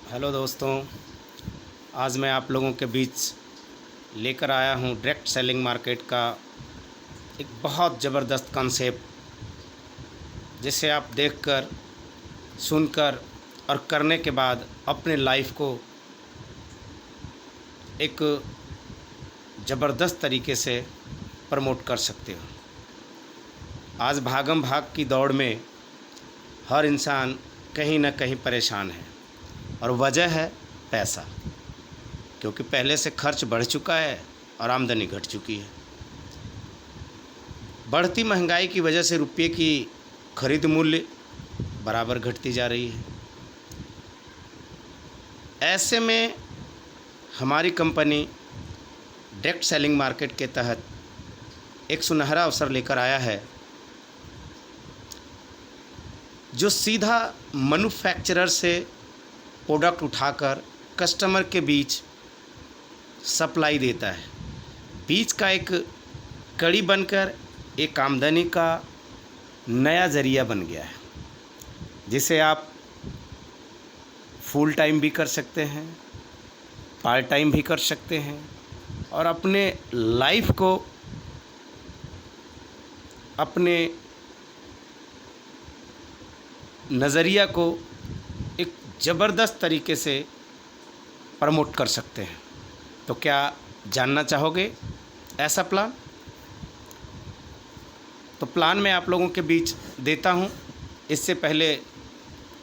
Hello दोस्तों, आज मैं आप लोगों के बीच लेकर आया हूँ डायरेक्ट सेलिंग मार्केट का एक बहुत ज़बरदस्त कॉन्सेप्ट, जिसे आप देखकर, सुनकर और करने के बाद अपने लाइफ को एक ज़बरदस्त तरीके से प्रमोट कर सकते हो। आज भागम भाग की दौड़ में हर इंसान कहीं ना कहीं परेशान है और वजह है पैसा, क्योंकि पहले से खर्च बढ़ चुका है और आमदनी घट चुकी है। बढ़ती महंगाई की वजह से रुपये की खरीद मूल्य बराबर घटती जा रही है। ऐसे में हमारी कंपनी डायरेक्ट सेलिंग मार्केट के तहत एक सुनहरा अवसर लेकर आया है, जो सीधा मैन्युफैक्चरर से प्रोडक्ट उठाकर कस्टमर के बीच सप्लाई देता है। बीच का एक कड़ी बनकर एक आमदनी का नया ज़रिया बन गया है, जिसे आप फुल टाइम भी कर सकते हैं, पार्ट टाइम भी कर सकते हैं और अपने लाइफ को, अपने नज़रिया को एक ज़बरदस्त तरीके से प्रमोट कर सकते हैं। तो क्या जानना चाहोगे ऐसा प्लान? तो प्लान मैं आप लोगों के बीच देता हूं। इससे पहले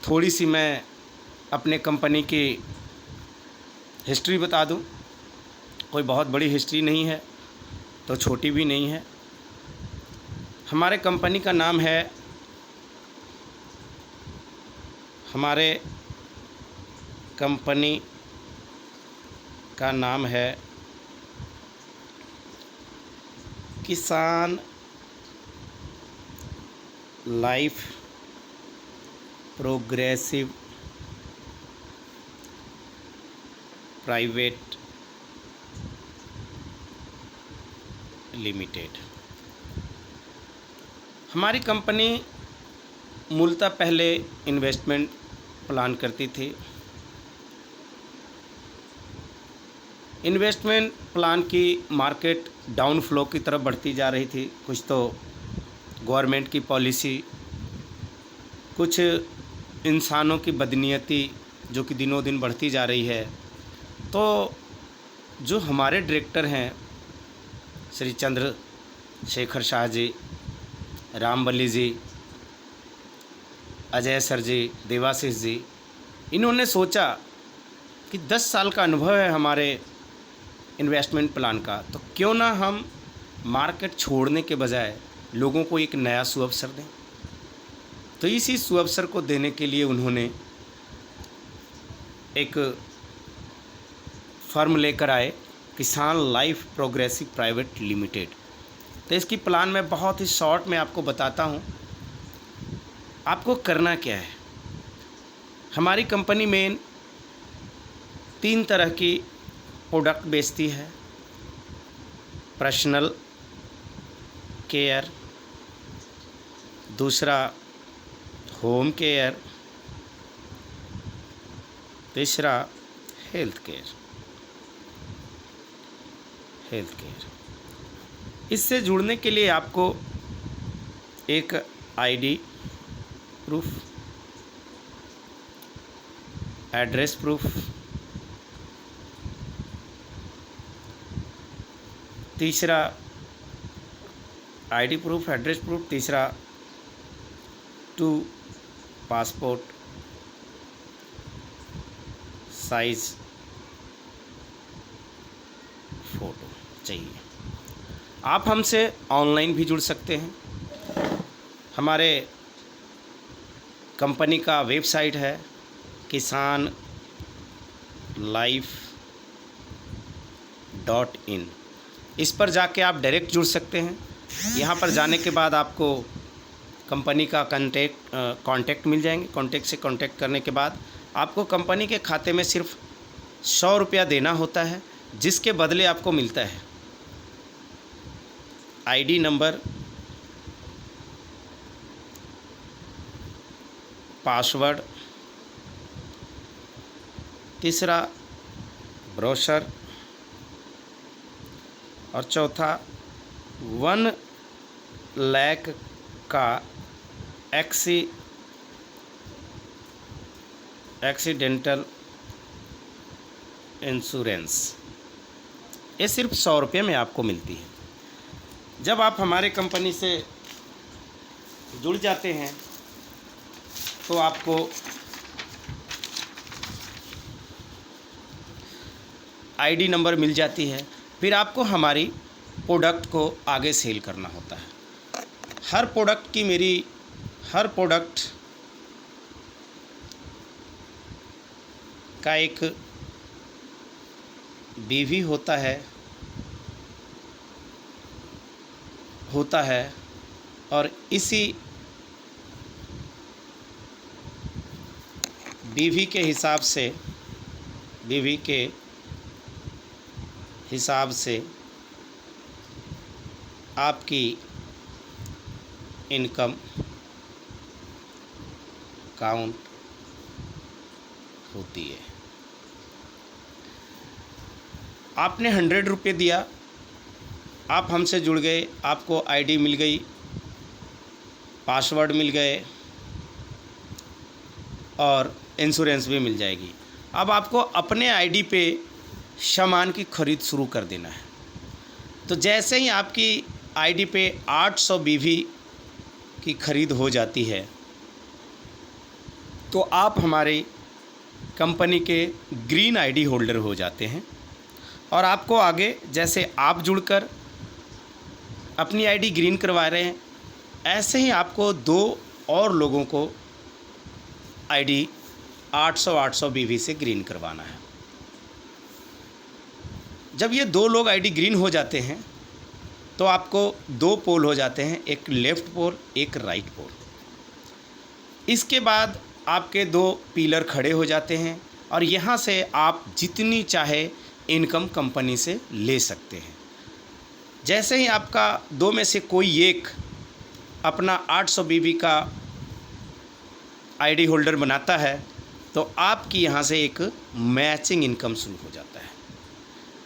थोड़ी सी मैं अपने कंपनी की हिस्ट्री बता दूं। कोई बहुत बड़ी हिस्ट्री नहीं है, तो छोटी भी नहीं है। हमारे कंपनी का नाम है, हमारे कंपनी का नाम है किसान लाइफ प्रोग्रेसिव प्राइवेट लिमिटेड। हमारी कंपनी मूलतः पहले इन्वेस्टमेंट प्लान करती थी। इन्वेस्टमेंट प्लान की मार्केट डाउन फ्लो की तरफ बढ़ती जा रही थी। कुछ तो गवर्नमेंट की पॉलिसी, कुछ इंसानों की बदनीयती जो कि दिनों दिन बढ़ती जा रही है। तो जो हमारे डायरेक्टर हैं श्री चंद्रशेखर शाह जी, रामबली जी, अजय सर जी, देवाशीष जी, इन्होंने सोचा कि 10 साल का अनुभव है हमारे इन्वेस्टमेंट प्लान का, तो क्यों ना हम मार्केट छोड़ने के बजाय लोगों को एक नया सुअवसर दें। तो इसी सुअवसर को देने के लिए उन्होंने एक फर्म लेकर आए, किसान लाइफ प्रोग्रेसिव प्राइवेट लिमिटेड। तो इसकी प्लान मैं बहुत ही शॉर्ट में आपको बताता हूँ। आपको करना क्या है। हमारी कंपनी मेन 3 तरह की प्रोडक्ट बेचती है। पर्सनल केयर, दूसरा होम केयर, तीसरा हेल्थ केयर। इससे जुड़ने के लिए आपको एक आईडी प्रूफ, एड्रेस प्रूफ, तीसरा आईडी प्रूफ, एड्रेस प्रूफ, तीसरा 2 पासपोर्ट साइज फ़ोटो चाहिए। आप हमसे ऑनलाइन भी जुड़ सकते हैं। हमारे कंपनी का वेबसाइट है किसान लाइफ .in। इस पर जाके आप डायरेक्ट जुड़ सकते हैं। यहाँ पर जाने के बाद आपको कंपनी का कांटेक्ट मिल जाएंगे। कांटेक्ट करने के बाद आपको कंपनी के खाते में सिर्फ 100 रुपया देना होता है, जिसके बदले आपको मिलता है आईडी नंबर, पासवर्ड, तीसरा ब्रोशर और चौथा 1 लाख का एक्सीडेंटल इंश्योरेंस। ये सिर्फ 100 रुपये में आपको मिलती है। जब आप हमारे कंपनी से जुड़ जाते हैं तो आपको आईडी नंबर मिल जाती है। फिर आपको हमारी प्रोडक्ट को आगे सेल करना होता है। हर प्रोडक्ट का एक बीवी होता है और इसी बीवी के हिसाब से आपकी इनकम काउंट होती है। आपने 100 रुपये दिया, आप हमसे जुड़ गए, आपको आईडी मिल गई, पासवर्ड मिल गए और इंश्योरेंस भी मिल जाएगी। अब आपको अपने आईडी पे सामान की खरीद शुरू कर देना है। तो जैसे ही आपकी आईडी पे 800 बीवी की खरीद हो जाती है तो आप हमारी कंपनी के ग्रीन आईडी होल्डर हो जाते हैं और आपको आगे जैसे आप जुड़कर अपनी आईडी ग्रीन करवा रहे हैं, ऐसे ही आपको 2 और लोगों को आईडी 800 बीवी से ग्रीन करवाना है। जब ये 2 लोग आईडी ग्रीन हो जाते हैं तो आपको 2 पोल हो जाते हैं, एक लेफ़्ट पोल एक राइट पोल। इसके बाद आपके 2 पिलर खड़े हो जाते हैं और यहाँ से आप जितनी चाहे इनकम कंपनी से ले सकते हैं। जैसे ही आपका 2 में से कोई एक अपना 800 बीवी का आईडी होल्डर बनाता है तो आपकी यहाँ से एक मैचिंग इनकम शुरू हो जाता है।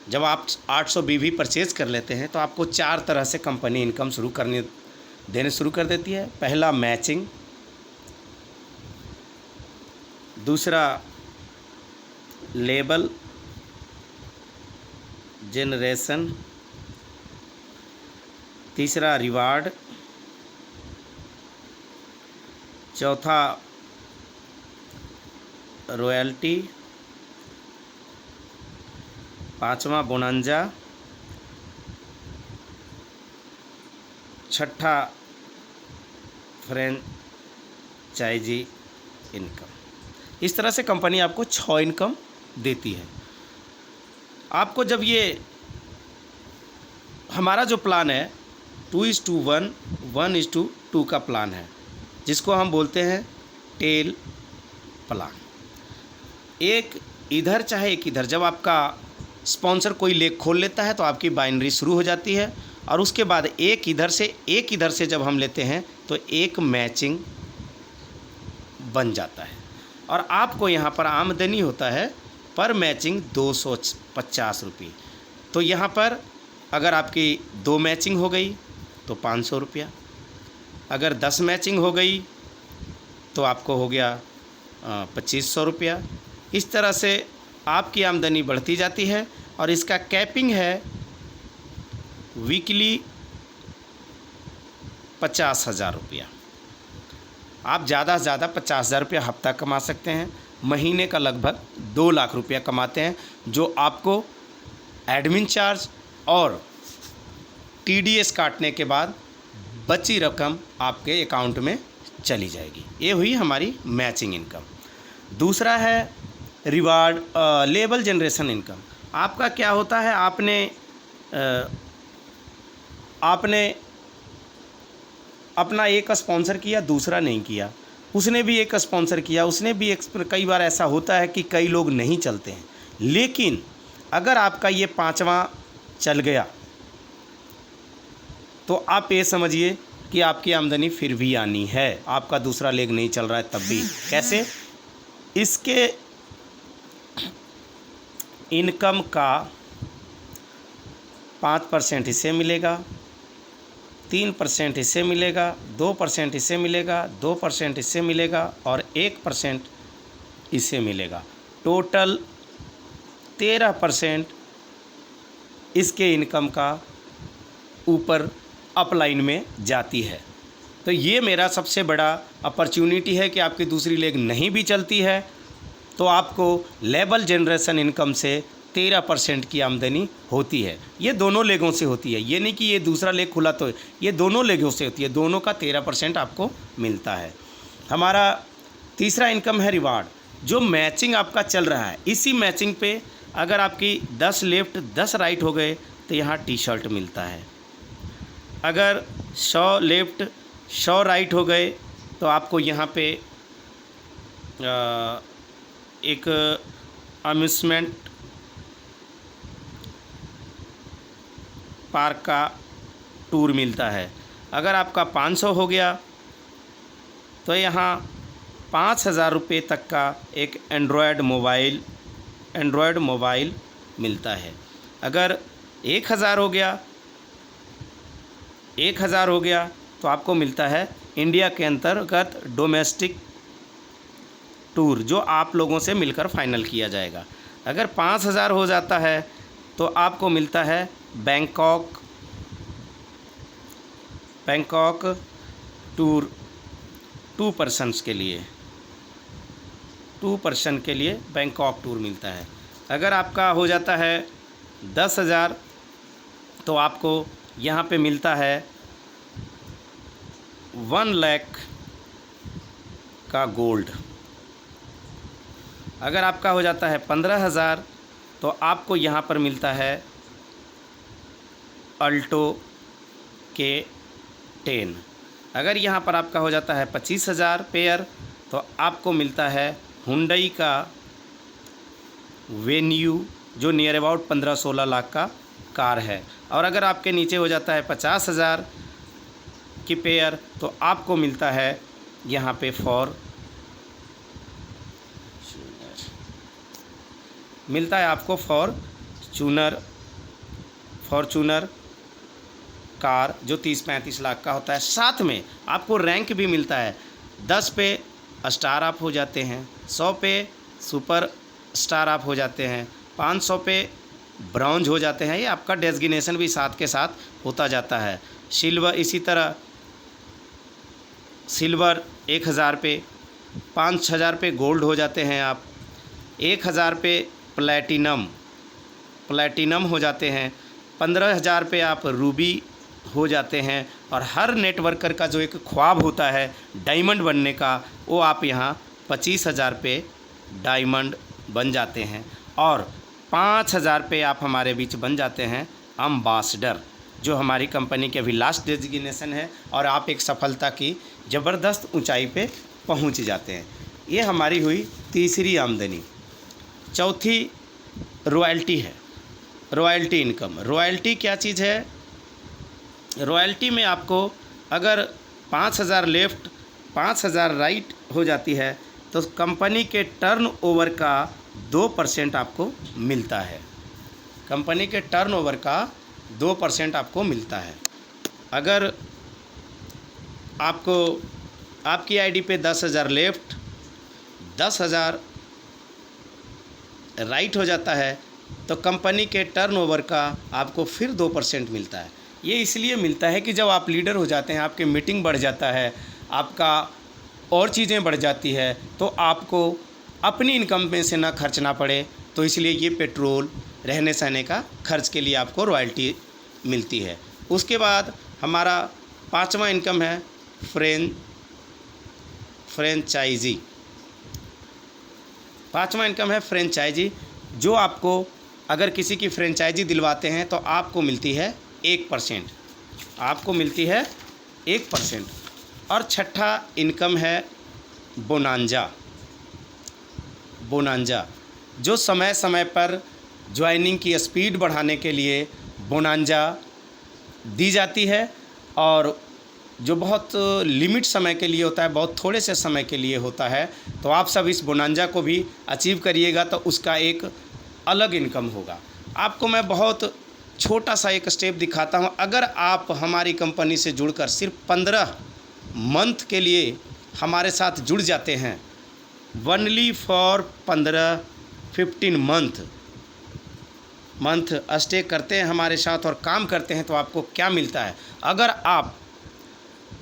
जब आप 800 बीवी परचेज़ कर लेते हैं तो आपको 4 तरह से कंपनी इनकम देने शुरू कर देती है। पहला मैचिंग, दूसरा लेबल जनरेशन, तीसरा रिवार्ड, चौथा रॉयल्टी, पांचवा बोनांजा, छठा फ्रेंचाइजी इनकम। इस तरह से कंपनी आपको 6 इनकम देती है। आपको जब ये हमारा जो प्लान है 2:1, 1:2 का प्लान है, जिसको हम बोलते हैं टेल प्लान। एक इधर चाहे एक इधर, जब आपका स्पॉन्सर कोई लेग खोल लेता है तो आपकी बाइनरी शुरू हो जाती है और उसके बाद एक इधर से जब हम लेते हैं तो एक मैचिंग बन जाता है और आपको यहाँ पर आमदनी होता है पर मैचिंग 250 रुपये। तो यहाँ पर अगर आपकी 2 मैचिंग हो गई तो 500 रुपया, अगर 10 मैचिंग हो गई तो आपको हो गया 2500 रुपया। इस तरह से आपकी आमदनी बढ़ती जाती है और इसका कैपिंग है वीकली 50,000 रुपया। आप ज़्यादा से ज़्यादा 50,000 रुपया हफ्ता कमा सकते हैं। महीने का लगभग 2 लाख रुपया कमाते हैं, जो आपको एडमिन चार्ज और TDS काटने के बाद बची रकम आपके अकाउंट में चली जाएगी। ये हुई हमारी मैचिंग इनकम। दूसरा है रिवार्ड लेबल जनरेशन इनकम। आपका क्या होता है, आपने अपना एक स्पॉन्सर किया, दूसरा नहीं किया, उसने भी एक स्पॉन्सर किया, उसने भी एक। कई बार ऐसा होता है कि कई लोग नहीं चलते हैं, लेकिन अगर आपका ये 5वां चल गया तो आप ये समझिए कि आपकी आमदनी फिर भी आनी है। आपका दूसरा लेग नहीं चल रहा है तब भी। कैसे? इसके इनकम का 5% इससे मिलेगा, 3% इससे मिलेगा, 2% इससे मिलेगा, 2% इससे मिलेगा और 1% इससे मिलेगा। टोटल 13% इसके इनकम का ऊपर अपलाइन में जाती है। तो ये मेरा सबसे बड़ा अपॉर्चुनिटी है कि आपकी दूसरी लेग नहीं भी चलती है तो आपको लेबल जनरेशन इनकम से 13% की आमदनी होती है। ये दोनों लेगों से होती है, ये नहीं कि ये दूसरा लेग खुला तो, ये दोनों लेगों से होती है, दोनों का 13% आपको मिलता है। हमारा तीसरा इनकम है रिवार्ड, जो मैचिंग आपका चल रहा है। इसी मैचिंग पे अगर आपकी 10 लेफ्ट 10 राइट हो गए तो यहाँ टी शर्ट मिलता है। अगर 100 लेफ्ट 100 राइट हो गए तो आपको यहाँ पे एक अम्यूज़मेंट पार्क का टूर मिलता है। अगर आपका 500 हो गया तो यहाँ 5,000 रुपये तक का एक एंड्रॉयड मोबाइल मिलता है। अगर 1,000 हो गया तो आपको मिलता है इंडिया के अंतर्गत डोमेस्टिक टूर, जो आप लोगों से मिलकर फाइनल किया जाएगा। अगर 5,000 हो जाता है तो आपको मिलता है बैंकॉक टूर 2 पर्सन्स के लिए, 2 पर्सन के लिए बैंकॉक टूर मिलता है। अगर आपका हो जाता है 10,000 तो आपको यहाँ पे मिलता है 1 लाख का गोल्ड। अगर आपका हो जाता है 15,000 तो आपको यहाँ पर मिलता है अल्टो के 10। अगर यहाँ पर आपका हो जाता है 25,000 पेयर तो आपको मिलता है हुंडई का वेन्यू, जो नियर अबाउट 15-16 लाख का कार है। और अगर आपके नीचे हो जाता है 50,000 की पेयर तो आपको मिलता है यहाँ पे फॉर्चूनर कार, जो 30-35 लाख का होता है। साथ में आपको रैंक भी मिलता है। 10 पे स्टार आप हो जाते हैं, 100 पे सुपर स्टार आप हो जाते हैं, 500 पे ब्रॉन्ज हो जाते हैं। ये आपका डेजिग्नेशन भी साथ के साथ होता जाता है। सिल्वर, इसी तरह सिल्वर 1,000 पे, 5,000 पे गोल्ड हो जाते हैं आप, 1,000 पे प्लैटिनम हो जाते हैं, 15,000 पे आप रूबी हो जाते हैं। और हर नेटवर्कर का जो एक ख्वाब होता है डायमंड बनने का, वो आप यहाँ 25,000 पे डायमंड बन जाते हैं। और 5,000 पे आप हमारे बीच बन जाते हैं अम्बासडर, जो हमारी कंपनी के अभी लास्ट डेजिग्नेशन है और आप एक सफलता की ज़बरदस्त ऊंचाई पे पहुंच जाते हैं। ये हमारी हुई तीसरी आमदनी। चौथी रॉयल्टी है, रॉयल्टी इनकम। रॉयल्टी क्या चीज़ है? रॉयल्टी में आपको अगर 5,000 लेफ़्ट 5,000 राइट हो जाती है तो कंपनी के टर्नओवर का 2% आपको मिलता है। कंपनी के टर्नओवर का 2% आपको मिलता है। अगर आपको आपकी आईडी पे 10,000 लेफ़्ट 10,000 राइट हो जाता है तो कंपनी के टर्नओवर का आपको फिर 2% मिलता है। ये इसलिए मिलता है कि जब आप लीडर हो जाते हैं, आपकी मीटिंग बढ़ जाता है, आपका और चीज़ें बढ़ जाती है, तो आपको अपनी इनकम में से ना खर्चना पड़े, तो इसलिए ये पेट्रोल रहने सहने का खर्च के लिए आपको रॉयल्टी मिलती है। उसके बाद हमारा 5वां इनकम है फ्रेंचाइजी। 5वां इनकम है फ्रेंचाइजी, जो आपको अगर किसी की फ्रेंचाइजी दिलवाते हैं तो आपको मिलती है 1%, आपको मिलती है 1%। और छठा इनकम है बोनांजा, जो समय समय पर ज्वाइनिंग की स्पीड बढ़ाने के लिए बोनांजा दी जाती है, और जो बहुत लिमिट समय के लिए होता है, बहुत थोड़े से समय के लिए होता है। तो आप सब इस बोनांजा को भी अचीव करिएगा तो उसका एक अलग इनकम होगा। आपको मैं बहुत छोटा सा एक स्टेप दिखाता हूँ। अगर आप हमारी कंपनी से जुड़कर सिर्फ 15 मंथ के लिए हमारे साथ जुड़ जाते हैं, ओनली फॉर 15 मंथ स्टे करते हैं हमारे साथ और काम करते हैं, तो आपको क्या मिलता है। अगर आप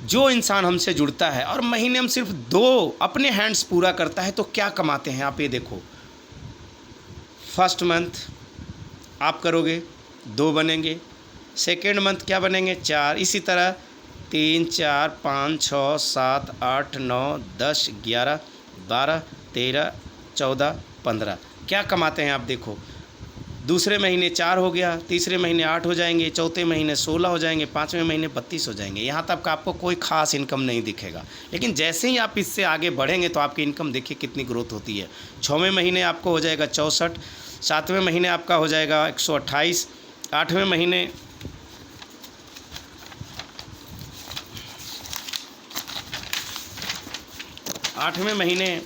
जो इंसान हमसे जुड़ता है और महीने में सिर्फ 2 अपने हैंड्स पूरा करता है तो क्या कमाते हैं आप, ये देखो। फर्स्ट मंथ आप करोगे 2 बनेंगे, सेकेंड मंथ क्या बनेंगे 4, इसी तरह 3, 4, 5, 6, 7, 8, 9, 10, 11, 12, 13, 14, 15 क्या कमाते हैं आप देखो। दूसरे महीने 4 हो गया, तीसरे महीने 8 हो जाएंगे, चौथे महीने 16 हो जाएंगे, 5वें महीने 32 हो जाएंगे। यहाँ तक आपको कोई ख़ास इनकम नहीं दिखेगा, लेकिन जैसे ही आप इससे आगे बढ़ेंगे तो आपकी इनकम देखिए कितनी ग्रोथ होती है। 6वें महीने आपको हो जाएगा 64, 7वें महीने आपका हो जाएगा 128, 8वें महीने 8वें महीने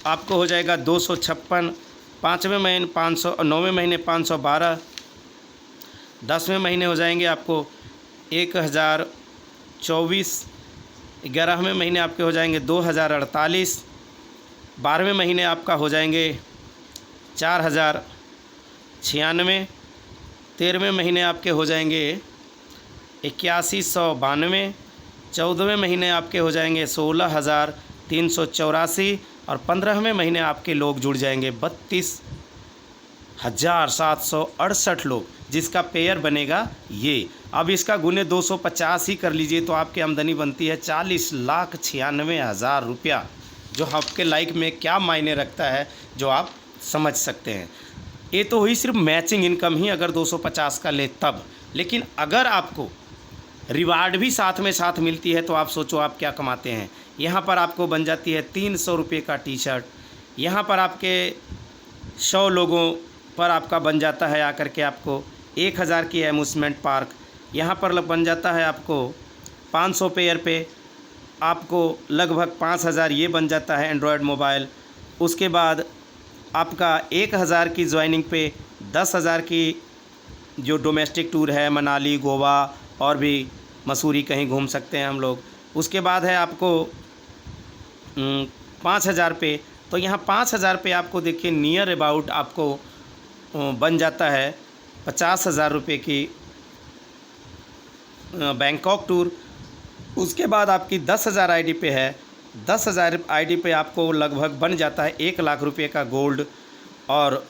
आपको हो जाएगा 256, 5वें महीने 500, 9वें महीने 512, 10वें महीने हो जाएंगे आपको 1024, 11वें महीने आपके हो जाएंगे 2048, 12वें महीने आपका हो जाएंगे 4096, 13वें महीने आपके हो जाएंगे 8192, 14वें महीने आपके हो जाएंगे 16,384 और 15वें महीने आपके लोग जुड़ जाएंगे 32,768 लोग, जिसका पेयर बनेगा ये। अब इसका गुने 250 ही कर लीजिए तो आपकी आमदनी बनती है 40,96,000 रुपया, जो आपके लाइफ में क्या मायने रखता है जो आप समझ सकते हैं। ये तो हुई सिर्फ मैचिंग इनकम ही अगर 250 का ले तब, लेकिन अगर आपको रिवार्ड भी साथ में साथ मिलती है तो आप सोचो आप क्या कमाते हैं। यहाँ पर आपको बन जाती है 300 रुपये का टी शर्ट, यहाँ पर आपके 100 लोगों पर आपका बन जाता है आकर के आपको 1000 की एम्यूज़मेंट पार्क, यहाँ पर बन जाता है आपको 500 पेयर पे आपको लगभग 5000 ये बन जाता है एंड्रॉयड मोबाइल। उसके बाद आपका 1000 की ज्वाइनिंग पे 10,000 की जो डोमेस्टिक टूर है, मनाली, गोवा और भी मसूरी कहीं घूम सकते हैं हम लोग। उसके बाद है आपको 5000 पे, तो यहाँ 5000 पे आपको देखिए नियर अबाउट आपको बन जाता है 50,000 रुपये की बैंकॉक टूर। उसके बाद आपकी 10,000 आईडी पे है, 10,000 आईडी पे आपको लगभग बन जाता है 1 लाख रुपये का गोल्ड। और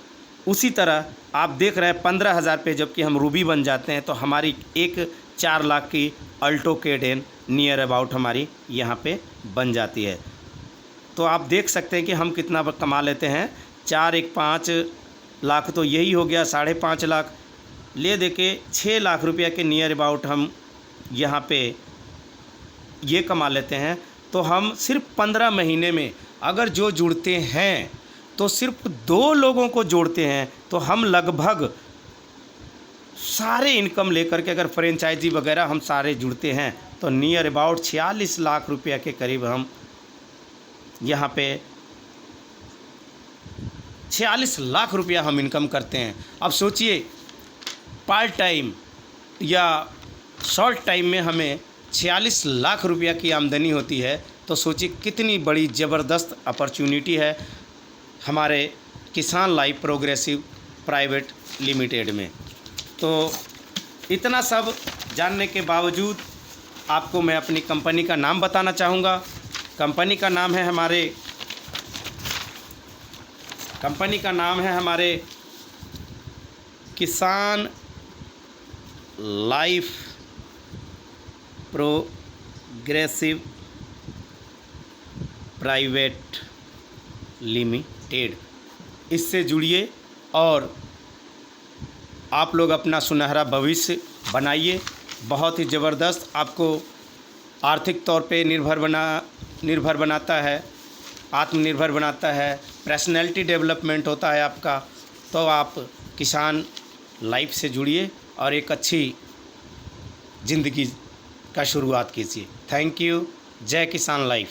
उसी तरह आप देख रहे हैं 15,000 पे जबकि हम रूबी बन जाते हैं तो हमारी एक 4 लाख की अल्टो K10 नियर अबाउट हमारी यहाँ पे बन जाती है। तो आप देख सकते हैं कि हम कितना कमा लेते हैं। 4 1 5 लाख तो यही हो गया, 5.5 लाख ले दे के 6 लाख रुपया के नियर अबाउट हम यहाँ पे ये कमा लेते हैं। तो हम सिर्फ 15 महीने में अगर जो जुड़ते हैं तो सिर्फ 2 लोगों को जोड़ते हैं तो हम लगभग सारे इनकम लेकर के अगर फ्रेंचाइजी वगैरह हम सारे जुड़ते हैं तो नियर अबाउट 46 लाख रुपया के करीब हम यहाँ पे 46 लाख रुपया हम इनकम करते हैं। अब सोचिए पार्ट टाइम या शॉर्ट टाइम में हमें 46 लाख रुपया की आमदनी होती है, तो सोचिए कितनी बड़ी ज़बरदस्त अपॉर्चुनिटी है हमारे किसान लाइफ प्रोग्रेसिव प्राइवेट लिमिटेड में। तो इतना सब जानने के बावजूद आपको मैं अपनी कंपनी का नाम बताना चाहूँगा। कंपनी का नाम है हमारे किसान लाइफ प्रोग्रेसिव प्राइवेट लिमिटेड। इससे जुड़िए और आप लोग अपना सुनहरा भविष्य बनाइए। बहुत ही ज़बरदस्त आपको आर्थिक तौर पे निर्भर बनाता है, आत्मनिर्भर बनाता है, पर्सनैलिटी डेवलपमेंट होता है आपका। तो आप किसान लाइफ से जुड़िए और एक अच्छी ज़िंदगी का शुरुआत कीजिए। Thank you. जय किसान लाइफ।